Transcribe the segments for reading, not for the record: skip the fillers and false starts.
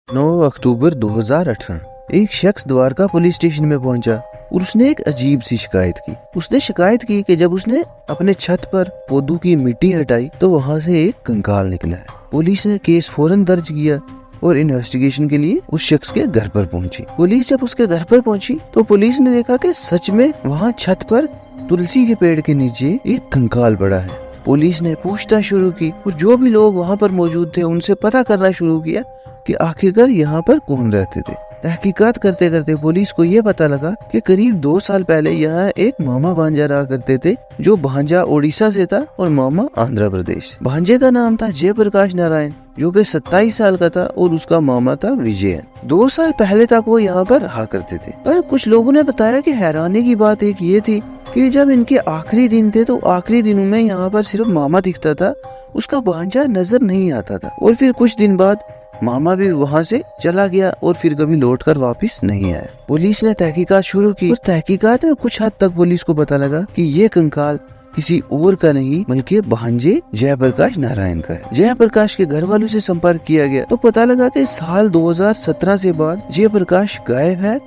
9 अक्टूबर 2018 एक शख्स Dwarka police station में पहुंचा और उसने एक अजीब सी शिकायत की। उसने शिकायत की कि जब उसने अपने छत पर पौधों की मिट्टी हटाई तो वहां से एक कंकाल निकला है। पुलिस ने केस फौरन दर्ज किया और इन्वेस्टिगेशन के लिए उस शख्स के घर पर पहुंची। पुलिस जब उसके घर पर पहुंची तो पुलिस ने देखा कि सच में वहां छत पर तुलसी के पेड़ के नीचे एक कंकाल पड़ा है। पुलिस ने पूछताछ शुरू की और जो भी लोग वहां पर मौजूद थे उनसे पता करना शुरू किया कि आखिरकार यहाँ पर कौन रहते थे। तहकीकात करते करते पुलिस को ये पता लगा कि करीब 2 साल पहले यहाँ एक मामा भांजा रहा करते थे, जो भांजा उड़ीसा से था और मामा आंध्र प्रदेश। भांजे का नाम था जयप्रकाश नारायण, जो कि 27 साल का था और उसका मामा था विजयन। 2 साल पहले तक वो यहाँ पर रहा करते थे, पर कुछ लोगों ने बताया कि हैरानी की बात एक ये थी कि जब इनके आखिरी दिन थे तो आखिरी दिनों में यहाँ पर सिर्फ मामा दिखता था, उसका भांजा नजर नहीं आता था। और फिर कुछ दिन बाद मामा भी वहाँ से चला गया और फिर कभी लौटकर वापस नहीं आया। पुलिस ने तहकीकात शुरू की और तहकीकात में कुछ हद तक पुलिस को पता लगा कि ये कंकाल किसी और का नहीं बल्कि भांजे जयप्रकाश नारायण का है। जयप्रकाश के घर वालों से संपर्क किया गया तो पता लगा कि साल 2017 से बाद जयप्रकाश गायब है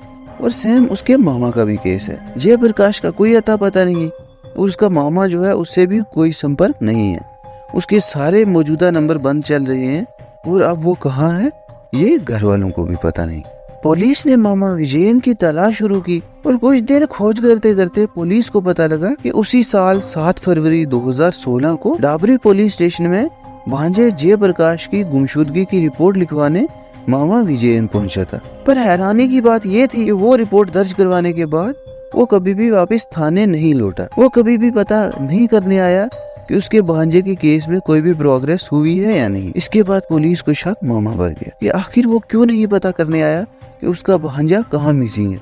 और सेम उसके मामा का भी केस है। जयप्रकाश का कोई अता पता नहीं और उसका मामा जो है उससे भी कोई संपर्क नहीं है। उसके सारे मौजूदा नंबर बंद चल रहे हैं और अब वो कहाँ है ये घर वालों को भी पता नहीं। पुलिस ने मामा विजयन की तलाश शुरू की और कुछ देर खोज करते करते पुलिस को पता लगा कि उसी साल 7 फरवरी 2016 को डाबरी पुलिस स्टेशन में भांजे जयप्रकाश की गुमशुदगी की रिपोर्ट लिखवाने मामा विजयन पहुंचा था। पर हैरानी की बात यह थी कि वो रिपोर्ट दर्ज करवाने के बाद वो कभी भी वापस थाने नहीं लौटा। वो कभी भी पता नहीं करने आया कि उसके भांजे के केस में कोई भी प्रोग्रेस हुई है या नहीं। इसके बाद पुलिस को शक मामा पर गया कि आखिर वो क्यों नहीं पता करने आया कि उसका भांजा कहाँ मिसिंग है,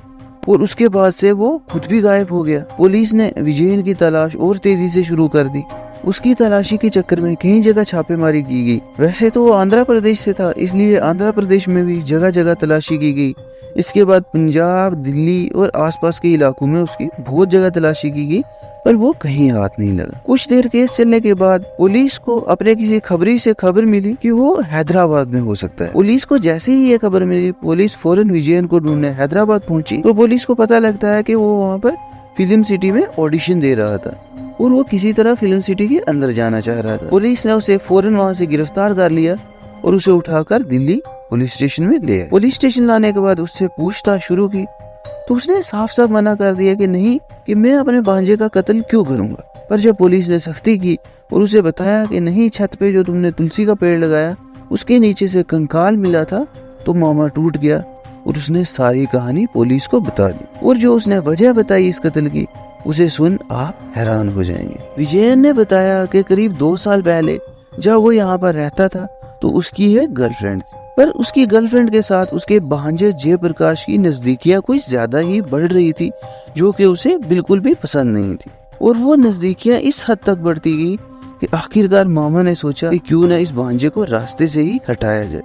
और उसके बाद से वो खुद भी गायब हो गया। पुलिस ने विजयन की तलाश और तेजी से शुरू कर दी। उसकी तलाशी के चक्कर में कई जगह छापेमारी की गई। वैसे तो वो आंध्र प्रदेश से था, इसलिए आंध्र प्रदेश में भी जगह जगह तलाशी की गई। इसके बाद पंजाब, दिल्ली और आसपास के इलाकों में उसकी बहुत जगह तलाशी की गई, पर वो कहीं हाथ नहीं लगा। कुछ देर केस चलने के बाद पुलिस को अपने किसी खबरी से खबर मिली कि वो हैदराबाद में हो सकता है। पुलिस को जैसे ही ये खबर मिली, पुलिस फौरन विजयन को ढूंढने हैदराबाद पहुंची तो पुलिस को पता लगता है कि वो वहाँ पर फिल्म सिटी में ऑडिशन दे रहा था और वो किसी तरह फिल्म सिटी के अंदर जाना चाह रहा था। पुलिस ने उसे फौरन वहाँ से गिरफ्तार कर लिया और उसे उठाकर दिल्ली पुलिस स्टेशन में ले आए। पुलिस स्टेशन लाने के बाद उससे पूछताछ शुरू की तो उसने साफ साफ मना कर दिया कि नहीं, कि मैं अपने भांजे का कत्ल क्यों करूंगा। पर जब पुलिस ने सख्ती की और उसे बताया कि नहीं, छत पे जो तुमने तुलसी का पेड़ लगाया उसके नीचे से कंकाल मिला था, तो मामा टूट गया और उसने सारी कहानी पुलिस को बता दी। और जो उसने वजह बताई इस कत्ल की, उसे सुन आप हैरान हो जाएंगे। विजयन ने बताया कि करीब 2 साल पहले जब वो यहाँ पर रहता था तो उसकी एक गर्लफ्रेंड थी, पर उसकी गर्लफ्रेंड के साथ उसके भांजे जयप्रकाश की नजदीकियां कुछ ज्यादा ही बढ़ रही थी, जो कि उसे बिल्कुल भी पसंद नहीं थी। और वो नजदीकियां इस हद तक बढ़ती गई कि आखिरकार मामा ने सोचा कि क्यों ना इस भांजे को रास्ते से ही हटाया जाए।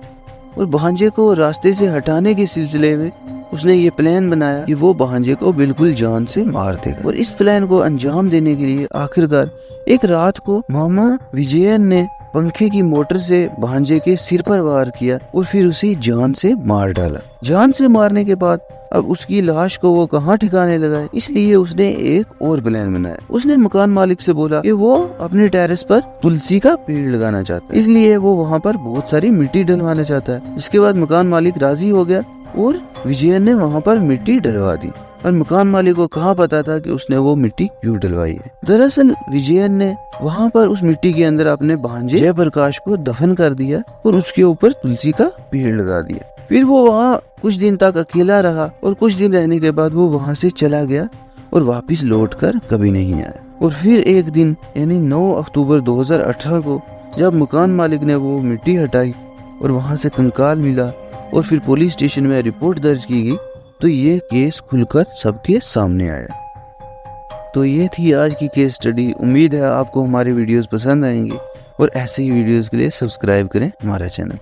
और भांजे को रास्ते से हटाने के सिलसिले में उसने ये प्लान बनाया कि वो भांजे को बिल्कुल जान से मार देगा। और इस प्लान को अंजाम देने के लिए आखिरकार एक रात को मामा विजयन ने पंखे की मोटर से भांजे के सिर पर वार किया और फिर उसे जान से मार डाला। जान से मारने के बाद अब उसकी लाश को वो कहाँ ठिकाने लगाए, इसलिए उसने एक और प्लान बनाया। उसने मकान मालिक से बोला कि वो अपने टेरेस पर तुलसी का पेड़ लगाना चाहता है, इसलिए वो वहाँ पर बहुत सारी मिट्टी डलवाना चाहता है। जिसके बाद मकान मालिक राजी हो गया और विजयन ने वहाँ पर मिट्टी डलवा दी। और मकान मालिक को कहाँ पता था कि उसने वो मिट्टी क्यों डलवाई है। दरअसल विजयन ने वहाँ पर उस मिट्टी के अंदर अपने भांजे जयप्रकाश को दफन कर दिया और उसके ऊपर तुलसी का पेड़ लगा दिया। फिर वो वहाँ कुछ दिन तक अकेला रहा और कुछ दिन रहने के बाद वो वहाँ से चला गया और वापस लौटकर कभी नहीं आया। और फिर एक दिन यानी 9 अक्टूबर 2018 को जब मकान मालिक ने वो मिट्टी हटाई और वहाँ से कंकाल मिला और फिर पुलिस स्टेशन में रिपोर्ट दर्ज की गई, तो ये केस खुलकर सबके सामने आया। तो ये थी आज की केस स्टडी। उम्मीद है आपको हमारे वीडियोस पसंद आएंगे और ऐसे ही वीडियोस के लिए सब्सक्राइब करें हमारा चैनल।